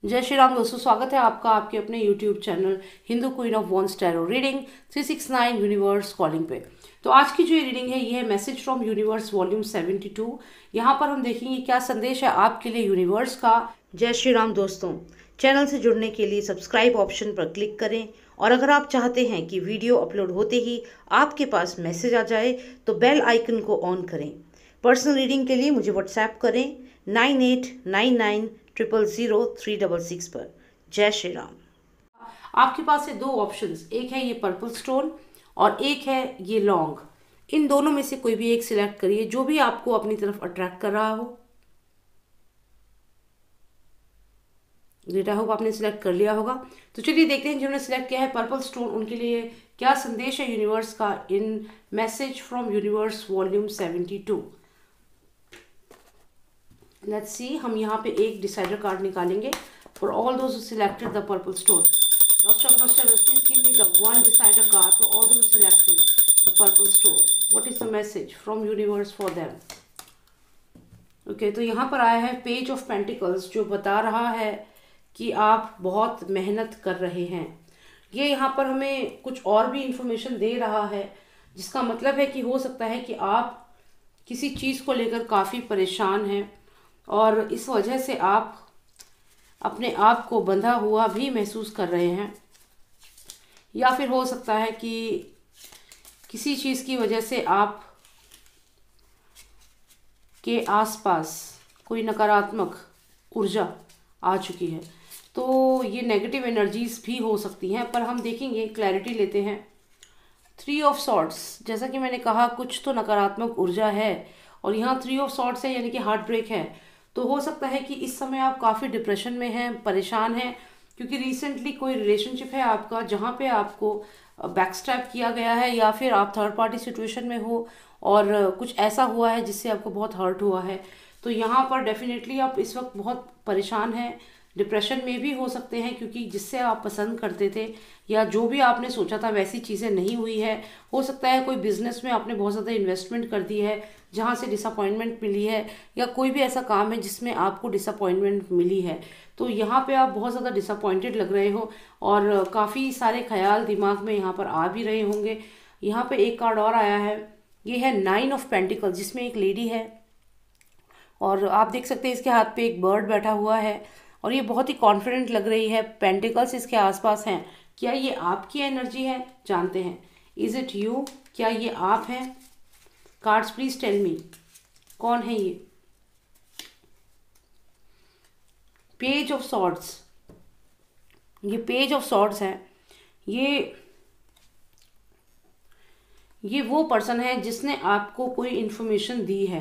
जय श्री राम दोस्तों, स्वागत है आपका आपके अपने YouTube channel Hindu queen of wands tarot reading 369 universe calling पे। तो आज की जो ये रीडिंग है ये है मैसेज फ्रॉम यूनिवर्स वॉल्यूम 72। यहाँ पर हम देखेंगे क्या संदेश है आपके लिए यूनिवर्स का। जय श्री राम दोस्तों, चैनल से जुड़ने के लिए सब्सक्राइब ऑप्शन पर क्लिक करें और अगर आप चाहते हैं कि वीडियो अपलोड होते ही आपके पास मैसेज आ जाए तो बेल आइकन को ऑन करें। पर्सनल रीडिंग के लिए मुझे व्हाट्सएप करें 9899000366 पर। जय श्री राम। आपके पास है दो ऑप्शंस, एक है ये पर्पल स्टोन और एक है ये लॉन्ग। इन दोनों में से कोई भी एक सिलेक्ट करिए, जो भी आपको अपनी तरफ अट्रैक्ट कर रहा हो। ग्रेट, आई होप आपने सिलेक्ट कर लिया होगा। तो चलिए देखते हैं जिन्होंने सिलेक्ट किया है पर्पल स्टोन उनके लिए क्या संदेश है यूनिवर्स का in message from universe volume 72। Let's see, हम यहाँ पे एक डिसाइडर कार्ड निकालेंगे for all those who selected the purple stone. Doctor of please give me the one decider card for all those who selected the purple stone. What is the message from universe for them? Okay, तो यहाँ पर आया है page of pentacles, जो बता रहा है कि आप बहुत मेहनत कर रहे हैं। ये यहाँ पर हमें कुछ और भी इंफॉर्मेशन दे रहा है, जिसका मतलब है कि हो सकता है कि आप किसी चीज़ को लेकर काफ़ी परेशान हैं और इस वजह से आप अपने आप को बंधा हुआ भी महसूस कर रहे हैं, या फिर हो सकता है कि किसी चीज़ की वजह से आप के आसपास कोई नकारात्मक ऊर्जा आ चुकी है। तो ये नेगेटिव एनर्जीज भी हो सकती हैं, पर हम देखेंगे, क्लैरिटी लेते हैं। 3 ऑफ सॉर्ड्स, जैसा कि मैंने कहा कुछ तो नकारात्मक ऊर्जा है और यहाँ 3 ऑफ सॉर्ड्स है, यानी कि हार्ट ब्रेक है। तो हो सकता है कि इस समय आप काफ़ी डिप्रेशन में हैं, परेशान हैं, क्योंकि रिसेंटली कोई रिलेशनशिप है आपका जहाँ पे आपको बैकस्टैप किया गया है, या फिर आप थर्ड पार्टी सिचुएशन में हो और कुछ ऐसा हुआ है जिससे आपको बहुत हर्ट हुआ है। तो यहाँ पर डेफिनेटली आप इस वक्त बहुत परेशान हैं, डिप्रेशन में भी हो सकते हैं, क्योंकि जिससे आप पसंद करते थे या जो भी आपने सोचा था वैसी चीज़ें नहीं हुई है। हो सकता है कोई बिजनेस में आपने बहुत ज़्यादा इन्वेस्टमेंट कर दी है जहाँ से डिसअपॉइंटमेंट मिली है, या कोई भी ऐसा काम है जिसमें आपको डिसअपॉइंटमेंट मिली है। तो यहाँ पे आप बहुत ज़्यादा डिसअपॉइंटेड लग रहे हो और काफ़ी सारे ख्याल दिमाग में यहाँ पर आ भी रहे होंगे। यहाँ पे एक कार्ड और आया है, ये है 9 ऑफ पेंटिकल, जिसमें एक लेडी है और आप देख सकते हैं इसके हाथ पे एक बर्ड बैठा हुआ है और ये बहुत ही कॉन्फिडेंट लग रही है। पेंटिकल्स इसके आसपास हैं। क्या ये आपकी एनर्जी है? जानते हैं। Is it you? क्या ये आप हैं? कार्ड्स प्लीज टेल मी, कौन है ये? पेज ऑफ सॉर्ड्स, ये पेज ऑफ सॉर्ड्स है। ये वो पर्सन है जिसने आपको कोई इन्फॉर्मेशन दी है।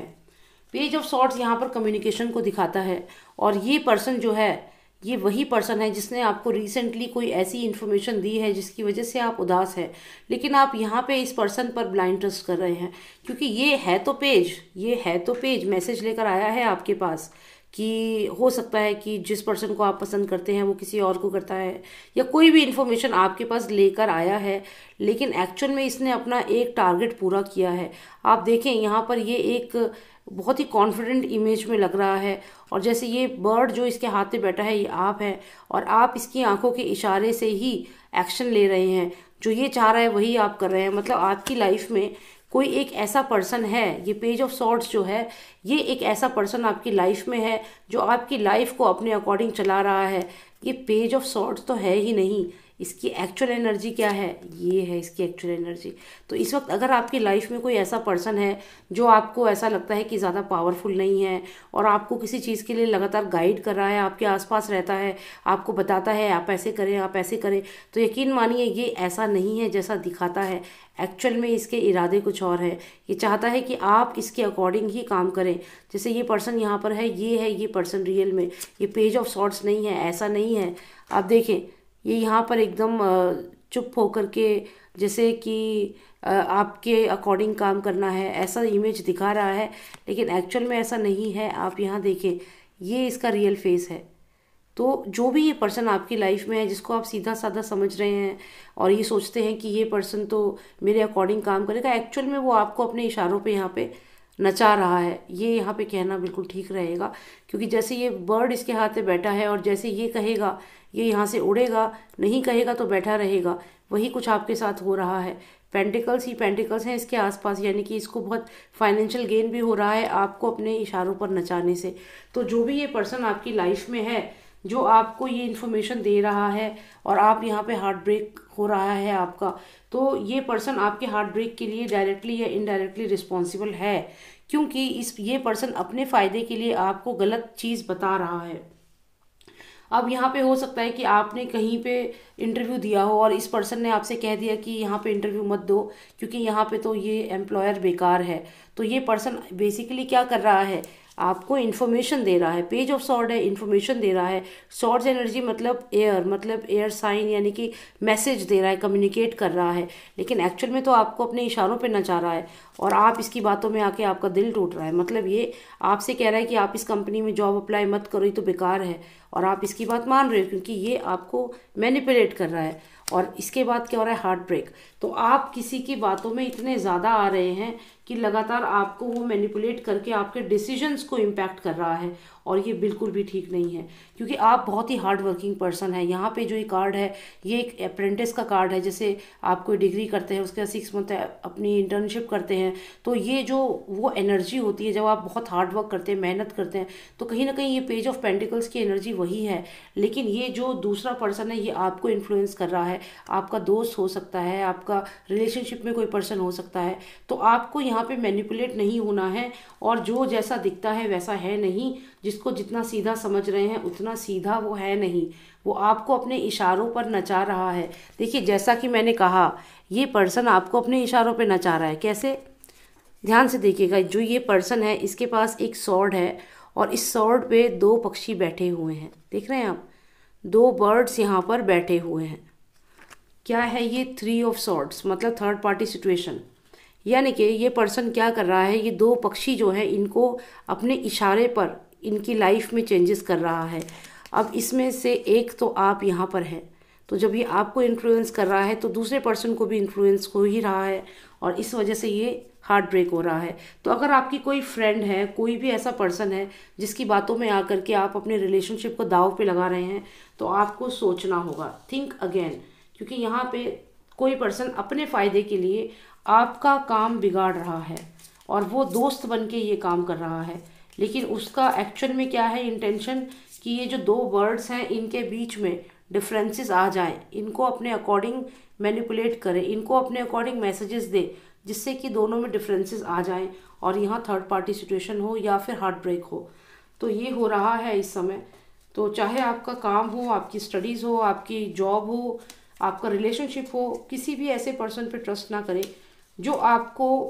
पेज ऑफ सॉर्ड्स यहाँ पर कम्युनिकेशन को दिखाता है और ये पर्सन जो है ये वही पर्सन है जिसने आपको रिसेंटली कोई ऐसी इन्फॉर्मेशन दी है जिसकी वजह से आप उदास हैं, लेकिन आप यहाँ पे इस पर्सन पर ब्लाइंड ट्रस्ट कर रहे हैं, क्योंकि ये है तो पेज मैसेज लेकर आया है आपके पास कि हो सकता है कि जिस पर्सन को आप पसंद करते हैं वो किसी और को करता है, या कोई भी इन्फॉर्मेशन आपके पास लेकर आया है, लेकिन एक्चुअल में इसने अपना एक टारगेट पूरा किया है। आप देखें यहाँ पर ये एक बहुत ही कॉन्फिडेंट इमेज में लग रहा है और जैसे ये बर्ड जो इसके हाथ पे बैठा है ये आप है और आप इसकी आंखों के इशारे से ही एक्शन ले रहे हैं। जो ये चाह रहा है वही आप कर रहे हैं। मतलब आपकी लाइफ में कोई एक ऐसा पर्सन है, ये पेज ऑफ सॉर्ड्स जो है ये एक ऐसा पर्सन आपकी लाइफ में है जो आपकी लाइफ को अपने अकॉर्डिंग चला रहा है। ये पेज ऑफ सॉर्ड्स तो है ही नहीं, इसकी एक्चुअल एनर्जी क्या है? ये है इसकी एक्चुअल एनर्जी। तो इस वक्त अगर आपकी लाइफ में कोई ऐसा पर्सन है जो आपको ऐसा लगता है कि ज़्यादा पावरफुल नहीं है और आपको किसी चीज़ के लिए लगातार गाइड कर रहा है, आपके आसपास रहता है, आपको बताता है आप ऐसे करें आप ऐसे करें, तो यकीन मानिए ये ऐसा नहीं है जैसा दिखाता है। एक्चुअल में इसके इरादे कुछ और है। ये चाहता है कि आप इसके अकॉर्डिंग ही काम करें। जैसे ये पर्सन यहाँ पर है ये पर्सन रियल में ये पेज ऑफ सॉर्ड्स नहीं है, ऐसा नहीं है। आप देखें ये यहाँ पर एकदम चुप होकर के जैसे कि आपके अकॉर्डिंग काम करना है ऐसा इमेज दिखा रहा है, लेकिन एक्चुअल में ऐसा नहीं है। आप यहाँ देखें ये इसका रियल फेस है। तो जो भी ये पर्सन आपकी लाइफ में है जिसको आप सीधा साधा समझ रहे हैं और ये सोचते हैं कि ये पर्सन तो मेरे अकॉर्डिंग काम करेगा, एक्चुअल में वो आपको अपने इशारों पे यहाँ पे नचा रहा है, ये यहाँ पे कहना बिल्कुल ठीक रहेगा, क्योंकि जैसे ये बर्ड इसके हाथ में बैठा है और जैसे ये कहेगा ये यहाँ से उड़ेगा, नहीं कहेगा तो बैठा रहेगा, वही कुछ आपके साथ हो रहा है। पेंटिकल्स ही पेंटिकल्स हैं इसके आसपास, यानी कि इसको बहुत फाइनेंशियल गेन भी हो रहा है आपको अपने इशारों पर नचाने से। तो जो भी ये पर्सन आपकी लाइफ में है, जो आपको ये इन्फॉर्मेशन दे रहा है और आप यहाँ पे हार्ट ब्रेक हो रहा है आपका, तो ये पर्सन आपके हार्ट ब्रेक के लिए डायरेक्टली या इनडायरेक्टली रिस्पॉन्सिबल है, क्योंकि ये पर्सन अपने फ़ायदे के लिए आपको गलत चीज़ बता रहा है। अब यहाँ पे हो सकता है कि आपने कहीं पे इंटरव्यू दिया हो और इस पर्सन ने आपसे कह दिया कि यहाँ पे इंटरव्यू मत दो, क्योंकि यहाँ पे तो ये एम्प्लॉयर बेकार है। तो ये पर्सन बेसिकली क्या कर रहा है, आपको इन्फॉर्मेशन दे रहा है। पेज ऑफ सॉर्ड है, इन्फॉर्मेशन दे रहा है। सॉर्ड्स एनर्जी मतलब एयर साइन, यानी कि मैसेज दे रहा है, कम्युनिकेट कर रहा है, लेकिन एक्चुअल में तो आपको अपने इशारों पे नचा रहा है और आप इसकी बातों में आके आपका दिल टूट रहा है। मतलब ये आपसे कह रहा है कि आप इस कंपनी में जॉब अप्लाई मत करो, ये तो बेकार है, और आप इसकी बात मान रहे हो क्योंकि ये आपको मैनिपुलेट कर रहा है। और इसके बाद क्या हो रहा है, हार्ट ब्रेक। तो आप किसी की बातों में इतने ज़्यादा आ रहे हैं कि लगातार आपको वो मैनिपुलेट करके आपके डिसीजंस को इम्पैक्ट कर रहा है, और ये बिल्कुल भी ठीक नहीं है, क्योंकि आप बहुत ही हार्ड वर्किंग पर्सन है। यहाँ पे जो ये कार्ड है, ये एक अप्रेंटिस का कार्ड है। जैसे आप कोई डिग्री करते हैं, उसके 6 मंथ अपनी इंटर्नशिप करते हैं, तो ये जो वो एनर्जी होती है जब आप बहुत हार्ड वर्क करते हैं, मेहनत करते हैं, तो कहीं ना कहीं ये पेज ऑफ पेंटिकल्स की एनर्जी वही है। लेकिन ये जो दूसरा पर्सन है, ये आपको इन्फ्लुएंस कर रहा है। आपका दोस्त हो सकता है, आपका रिलेशनशिप में कोई पर्सन हो सकता है। तो आपको यहाँ पे मैनिपुलेट नहीं होना है, और जो जैसा दिखता है वैसा है नहीं। जिसको जितना सीधा समझ रहे हैं उतना सीधा वो है नहीं, वो आपको अपने इशारों पर नचा रहा है। देखिए, जैसा कि मैंने कहा, ये पर्सन आपको अपने इशारों पे नचा रहा है। कैसे, ध्यान से देखिएगा। जो ये पर्सन है, इसके पास एक सॉर्ड है और इस सॉर्ड पे 2 पक्षी बैठे हुए हैं। देख रहे हैं आप, 2 बर्ड्स यहाँ पर बैठे हुए हैं। क्या है ये, 3 ऑफ सॉर्ड्स, मतलब थर्ड पार्टी सिचुएशन। यानी कि ये पर्सन क्या कर रहा है, ये 2 पक्षी जो है इनको अपने इशारे पर इनकी लाइफ में चेंजेस कर रहा है। अब इसमें से एक तो आप यहाँ पर है, तो जब ये आपको इन्फ्लुएंस कर रहा है तो दूसरे पर्सन को भी इन्फ्लुएंस हो ही रहा है, और इस वजह से ये हार्ट ब्रेक हो रहा है। तो अगर आपकी कोई फ्रेंड है, कोई भी ऐसा पर्सन है जिसकी बातों में आकर के आप अपने रिलेशनशिप को दाव पे लगा रहे हैं, तो आपको सोचना होगा, थिंक अगेन, क्योंकि यहाँ पे कोई पर्सन अपने फ़ायदे के लिए आपका काम बिगाड़ रहा है, और वो दोस्त बन के ये काम कर रहा है। लेकिन उसका एक्चुअल में क्या है इंटेंशन, कि ये जो 2 वर्ड्स हैं इनके बीच में डिफरेंसेस आ जाएं, इनको अपने अकॉर्डिंग मैनिपुलेट करे, इनको अपने अकॉर्डिंग मैसेजेस दे, जिससे कि दोनों में डिफरेंसेस आ जाएं और यहाँ थर्ड पार्टी सिचुएशन हो या फिर हार्ट ब्रेक हो। तो ये हो रहा है इस समय। तो चाहे आपका काम हो, आपकी स्टडीज़ हो, आपकी जॉब हो, आपका रिलेशनशिप हो, किसी भी ऐसे पर्सन पे ट्रस्ट ना करें जो आपको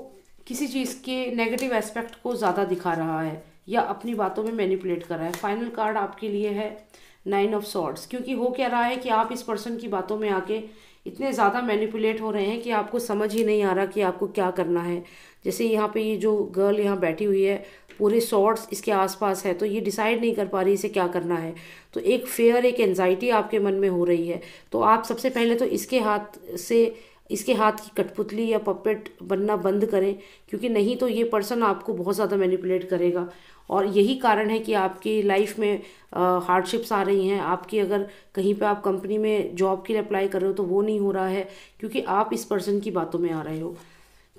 किसी चीज़ के नेगेटिव एस्पेक्ट को ज़्यादा दिखा रहा है या अपनी बातों में मैनिपुलेट कर रहा है। फाइनल कार्ड आपके लिए है 9 ऑफ सॉर्ड्स, क्योंकि हो क्या रहा है कि आप इस पर्सन की बातों में आके इतने ज़्यादा मैनिपुलेट हो रहे हैं कि आपको समझ ही नहीं आ रहा कि आपको क्या करना है। जैसे यहाँ पे ये जो गर्ल यहाँ बैठी हुई है, पूरे सॉर्ड्स इसके आसपास है, तो ये डिसाइड नहीं कर पा रही इसे क्या करना है। तो एक फेयर, एक एंजाइटी आपके मन में हो रही है। तो आप सबसे पहले तो इसके हाथ की कठपुतली या पपेट बनना बंद करें, क्योंकि नहीं तो ये पर्सन आपको बहुत ज़्यादा मैनिपुलेट करेगा। और यही कारण है कि आपकी लाइफ में हार्डशिप्स आ रही हैं। आपकी अगर कहीं पे आप कंपनी में जॉब के लिए अप्लाई कर रहे हो तो वो नहीं हो रहा है, क्योंकि आप इस पर्सन की बातों में आ रहे हो।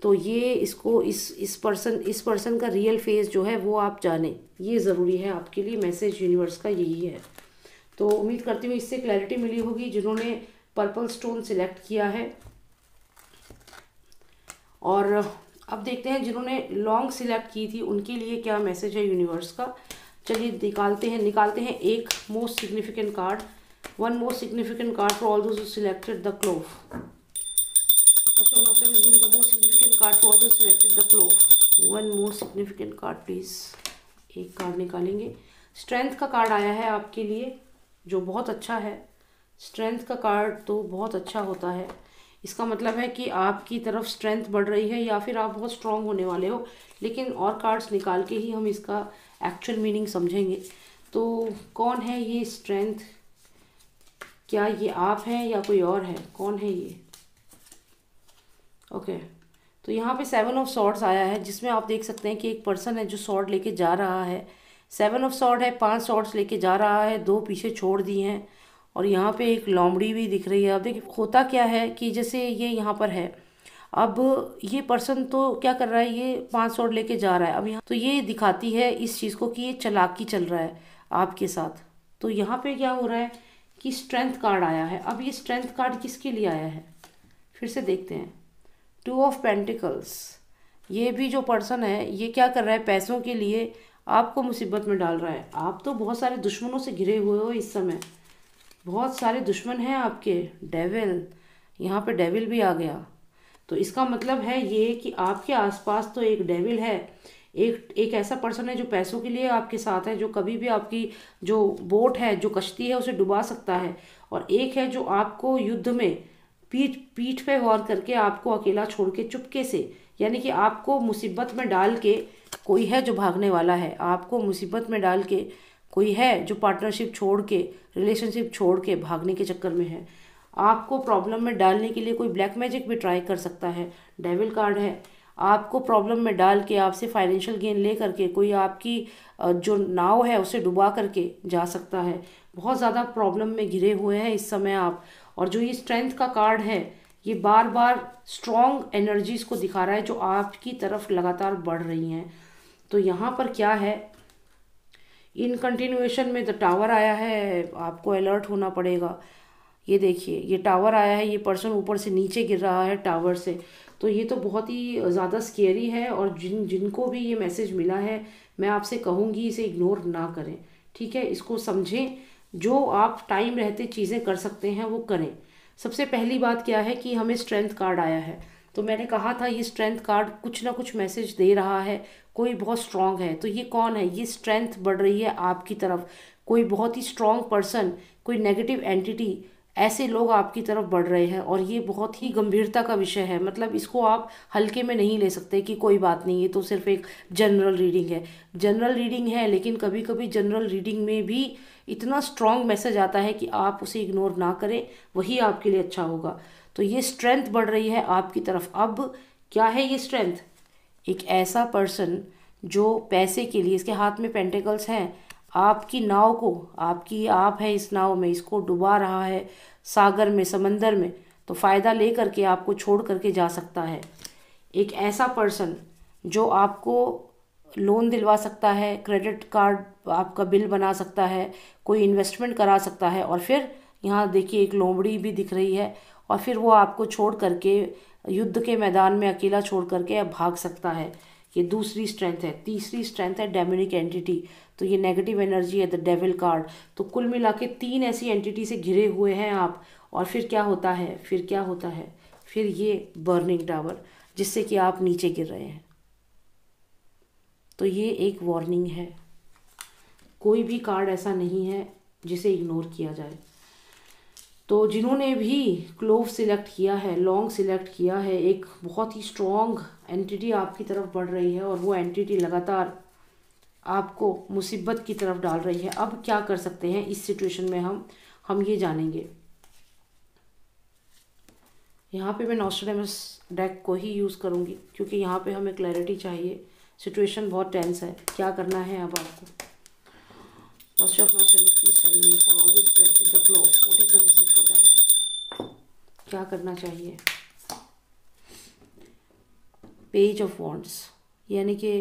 तो ये इस पर्सन का रियल फेस जो है वो आप जाने, ये ज़रूरी है आपके लिए। मैसेज यूनिवर्स का यही है। तो उम्मीद करती हूँ इससे क्लैरिटी मिली होगी जिन्होंने पर्पल स्टोन सिलेक्ट किया है। और अब देखते हैं जिन्होंने लॉन्ग सिलेक्ट की थी उनके लिए क्या मैसेज है यूनिवर्स का। चलिए निकालते हैं एक most significant card, one most significant card for all those who selected the clove. The most significant card for all those selected the clove. One most significant card please. एक card निकालेंगे। Strength का card आया है आपके लिए, जो बहुत अच्छा है। स्ट्रेंथ का कार्ड तो बहुत अच्छा होता है। इसका मतलब है कि आपकी तरफ स्ट्रेंथ बढ़ रही है या फिर आप बहुत स्ट्रांग होने वाले हो। लेकिन और कार्ड्स निकाल के ही हम इसका एक्चुअल मीनिंग समझेंगे। तो कौन है ये स्ट्रेंथ? क्या ये आप हैं या कोई और है? कौन है ये? ओके, तो यहाँ पे 7 ऑफ सॉर्ड्स आया है, जिसमें आप देख सकते हैं कि एक पर्सन है जो सॉर्ड लेके जा रहा है। 7 ऑफ सॉर्ड है, 5 सॉर्ड्स लेके जा रहा है, 2 पीछे छोड़ दिए हैं। और यहाँ पे एक लोमड़ी भी दिख रही है। अब देखिए होता क्या है कि जैसे ये यहाँ पर है, अब ये पर्सन तो क्या कर रहा है, ये 5 सॉर्ड लेके जा रहा है। अब यहाँ तो ये दिखाती है इस चीज़ को कि ये चालाकी चल रहा है आपके साथ। तो यहाँ पे क्या हो रहा है कि स्ट्रेंथ कार्ड आया है। अब ये स्ट्रेंथ कार्ड किसके लिए आया है, फिर से देखते हैं। 2 ऑफ पेंटिकल्स, ये भी जो पर्सन है ये क्या कर रहा है, पैसों के लिए आपको मुसीबत में डाल रहा है। आप तो बहुत सारे दुश्मनों से घिरे हुए हो इस समय, बहुत सारे दुश्मन हैं आपके। डेविल, यहाँ पे डेविल भी आ गया। तो इसका मतलब है ये कि आपके आसपास तो एक डेविल है, एक ऐसा पर्सन है जो पैसों के लिए आपके साथ है, जो कभी भी आपकी जो बोट है, जो कश्ती है, उसे डुबा सकता है। और एक है जो आपको युद्ध में पीठ पे वार करके आपको अकेला छोड़ के चुपके से, यानी कि आपको मुसीबत में डाल के कोई है जो भागने वाला है। आपको मुसीबत में डाल के कोई है जो पार्टनरशिप छोड़ के, रिलेशनशिप छोड़ के भागने के चक्कर में है। आपको प्रॉब्लम में डालने के लिए कोई ब्लैक मैजिक भी ट्राई कर सकता है। डेविल कार्ड है, आपको प्रॉब्लम में डाल के आपसे फाइनेंशियल गेन ले करके कोई आपकी जो नाव है उसे डुबा करके जा सकता है। बहुत ज़्यादा प्रॉब्लम में घिरे हुए हैं इस समय आप। और जो ये स्ट्रेंथ का कार्ड है, ये बार बार स्ट्रॉन्ग एनर्जीज को दिखा रहा है जो आपकी तरफ लगातार बढ़ रही हैं। तो यहाँ पर क्या है, इन कंटिन्यूएशन में द टावर आया है, आपको अलर्ट होना पड़ेगा। ये देखिए ये टावर आया है, ये पर्सन ऊपर से नीचे गिर रहा है टावर से। तो ये तो बहुत ही ज़्यादा स्केरी है। और जिनको भी ये मैसेज मिला है, मैं आपसे कहूँगी इसे इग्नोर ना करें, ठीक है। इसको समझें, जो आप टाइम रहते चीज़ें कर सकते हैं वो करें। सबसे पहली बात क्या है कि हमें स्ट्रेंथ कार्ड आया है, तो मैंने कहा था ये स्ट्रेंथ कार्ड कुछ ना कुछ मैसेज दे रहा है, कोई बहुत स्ट्रांग है। तो ये कौन है, ये स्ट्रेंथ बढ़ रही है आपकी तरफ। कोई बहुत ही स्ट्रांग पर्सन, कोई नेगेटिव एंटिटी, ऐसे लोग आपकी तरफ बढ़ रहे हैं। और ये बहुत ही गंभीरता का विषय है, मतलब इसको आप हल्के में नहीं ले सकते कि कोई बात नहीं, ये तो सिर्फ एक जनरल रीडिंग है। जनरल रीडिंग है, लेकिन कभी कभी जनरल रीडिंग में भी इतना स्ट्रांग मैसेज आता है कि आप उसे इग्नोर ना करें, वही आपके लिए अच्छा होगा। तो ये स्ट्रेंथ बढ़ रही है आपकी तरफ। अब क्या है ये स्ट्रेंथ, एक ऐसा पर्सन जो पैसे के लिए, इसके हाथ में पेंटिकल्स हैं, आपकी नाव को, आपकी आप है इस नाव में, इसको डुबा रहा है सागर में, समंदर में। तो फ़ायदा ले करके आपको छोड़ करके जा सकता है। एक ऐसा पर्सन जो आपको लोन दिलवा सकता है, क्रेडिट कार्ड आपका बिल बना सकता है, कोई इन्वेस्टमेंट करा सकता है। और फिर यहाँ देखिए एक लोमड़ी भी दिख रही है। और फिर वो आपको छोड़ करके युद्ध के मैदान में अकेला छोड़ करके भाग सकता है। ये दूसरी स्ट्रेंथ है। तीसरी स्ट्रेंथ है डेमोनिक एंटिटी। तो ये नेगेटिव एनर्जी है, द डेविल कार्ड। तो कुल मिला के 3 ऐसी एंटिटी से घिरे हुए हैं आप। और फिर क्या होता है, फिर क्या होता है, फिर ये बर्निंग टावर, जिससे कि आप नीचे गिर रहे हैं। तो ये एक वार्निंग है। कोई भी कार्ड ऐसा नहीं है जिसे इग्नोर किया जाए। तो जिन्होंने भी क्लोव सिलेक्ट किया है, लॉन्ग सिलेक्ट किया है, एक बहुत ही स्ट्रॉन्ग एंटिटी आपकी तरफ बढ़ रही है और वो एंटिटी लगातार आपको मुसीबत की तरफ डाल रही है। अब क्या कर सकते हैं इस सिचुएशन में, हम ये जानेंगे। यहाँ पे मैं नॉस्ट्रेडेमस डेक को ही यूज़ करूँगी क्योंकि यहाँ पे हमें क्लैरिटी चाहिए। सिचुएशन बहुत टेंस है, क्या करना है अब आपको। क्या करना चाहिए। पेज ऑफ वॉन्ड्स, यानी कि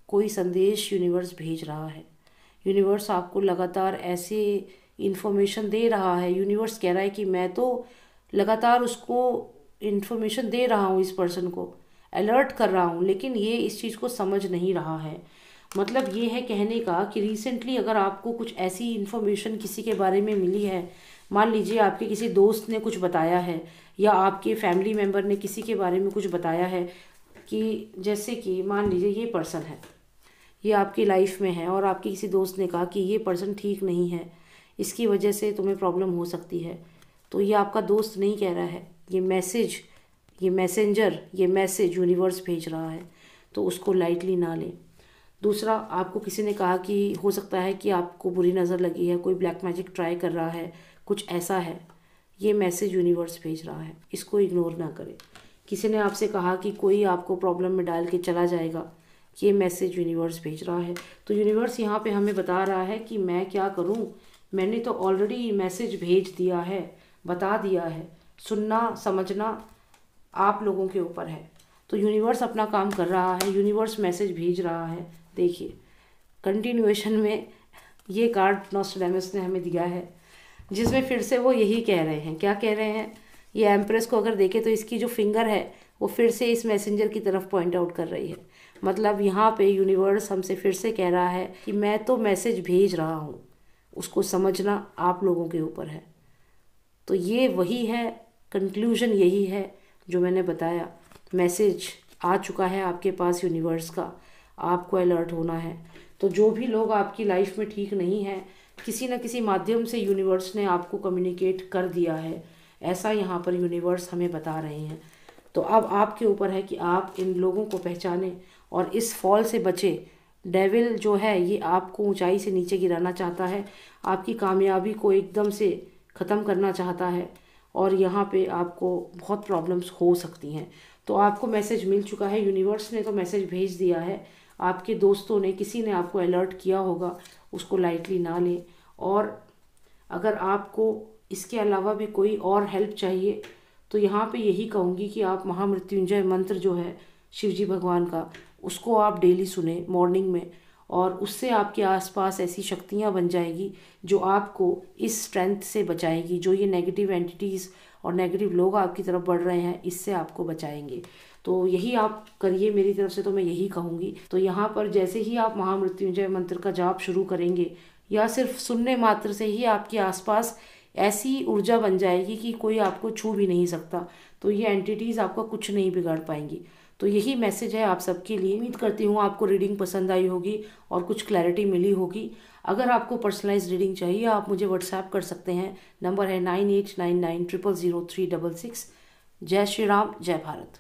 कोई संदेश यूनिवर्स भेज रहा है। यूनिवर्स आपको लगातार ऐसे इन्फॉर्मेशन दे रहा है। यूनिवर्स कह रहा है कि मैं तो लगातार उसको इन्फॉर्मेशन दे रहा हूँ, इस पर्सन को अलर्ट कर रहा हूँ, लेकिन ये इस चीज़ को समझ नहीं रहा है। मतलब ये है कहने का कि रिसेंटली अगर आपको कुछ ऐसी इन्फॉर्मेशन किसी के बारे में मिली है, मान लीजिए आपके किसी दोस्त ने कुछ बताया है या आपके फैमिली मेम्बर ने किसी के बारे में कुछ बताया है, कि जैसे कि मान लीजिए ये पर्सन है, ये आपकी लाइफ में है और आपके किसी दोस्त ने कहा कि ये पर्सन ठीक नहीं है, इसकी वजह से तुम्हें प्रॉब्लम हो सकती है। तो ये आपका दोस्त नहीं कह रहा है, ये मैसेज, ये मैसेंजर, ये मैसेज यूनिवर्स भेज रहा है, तो उसको लाइटली ना लें। दूसरा, आपको किसी ने कहा कि हो सकता है कि आपको बुरी नज़र लगी है, कोई ब्लैक मैजिक ट्राई कर रहा है, कुछ ऐसा है, ये मैसेज यूनिवर्स भेज रहा है, इसको इग्नोर ना करें। किसी ने आपसे कहा कि कोई आपको प्रॉब्लम में डाल के चला जाएगा, ये मैसेज यूनिवर्स भेज रहा है। तो यूनिवर्स यहाँ पे हमें बता रहा है कि मैं क्या करूँ, मैंने तो ऑलरेडी मैसेज भेज दिया है, बता दिया है। सुनना समझना आप लोगों के ऊपर है। तो यूनिवर्स अपना काम कर रहा है, यूनिवर्स मैसेज भेज रहा है। देखिए कंटिन्यूएशन में ये कार्ड नॉस्ट्रेडामस ने हमें दिया है, जिसमें फिर से वो यही कह रहे हैं। क्या कह रहे हैं? ये एम्प्रेस को अगर देखें तो इसकी जो फिंगर है वो फिर से इस मैसेंजर की तरफ पॉइंट आउट कर रही है। मतलब यहाँ पे यूनिवर्स हमसे फिर से कह रहा है कि मैं तो मैसेज भेज रहा हूँ, उसको समझना आप लोगों के ऊपर है। तो ये वही है, कंक्लूजन यही है जो मैंने बताया। मैसेज आ चुका है आपके पास यूनिवर्स का, आपको अलर्ट होना है। तो जो भी लोग आपकी लाइफ में ठीक नहीं है, किसी न किसी माध्यम से यूनिवर्स ने आपको कम्युनिकेट कर दिया है, ऐसा यहाँ पर यूनिवर्स हमें बता रहे हैं। तो अब आपके ऊपर है कि आप इन लोगों को पहचानें और इस फॉल से बचे। डेविल जो है ये आपको ऊंचाई से नीचे गिराना चाहता है, आपकी कामयाबी को एकदम से ख़त्म करना चाहता है और यहाँ पे आपको बहुत प्रॉब्लम्स हो सकती हैं। तो आपको मैसेज मिल चुका है, यूनिवर्स ने तो मैसेज भेज दिया है। आपके दोस्तों ने, किसी ने आपको अलर्ट किया होगा, उसको लाइटली ना लें। और अगर आपको इसके अलावा भी कोई और हेल्प चाहिए तो यहाँ पे यही कहूँगी कि आप महामृत्युंजय मंत्र जो है शिवजी भगवान का, उसको आप डेली सुने मॉर्निंग में, और उससे आपके आसपास ऐसी शक्तियाँ बन जाएगी जो आपको इस स्ट्रेंथ से बचाएगी, जो ये नेगेटिव एंटिटीज़ और नेगेटिव लोग आपकी तरफ बढ़ रहे हैं, इससे आपको बचाएंगे। तो यही आप करिए, मेरी तरफ से तो मैं यही कहूँगी। तो यहाँ पर जैसे ही आप महामृत्युंजय मंत्र का जाप शुरू करेंगे या सिर्फ सुनने मात्र से ही आपके आसपास ऐसी ऊर्जा बन जाएगी कि कोई आपको छू भी नहीं सकता। तो ये एंटिटीज़ आपका कुछ नहीं बिगाड़ पाएंगी। तो यही मैसेज है आप सबके लिए। उम्मीद करती हूँ आपको रीडिंग पसंद आई होगी और कुछ क्लैरिटी मिली होगी। अगर आपको पर्सनलाइज रीडिंग चाहिए आप मुझे व्हाट्सएप कर सकते हैं, नंबर है 9899000366। जय श्री राम, जय भारत।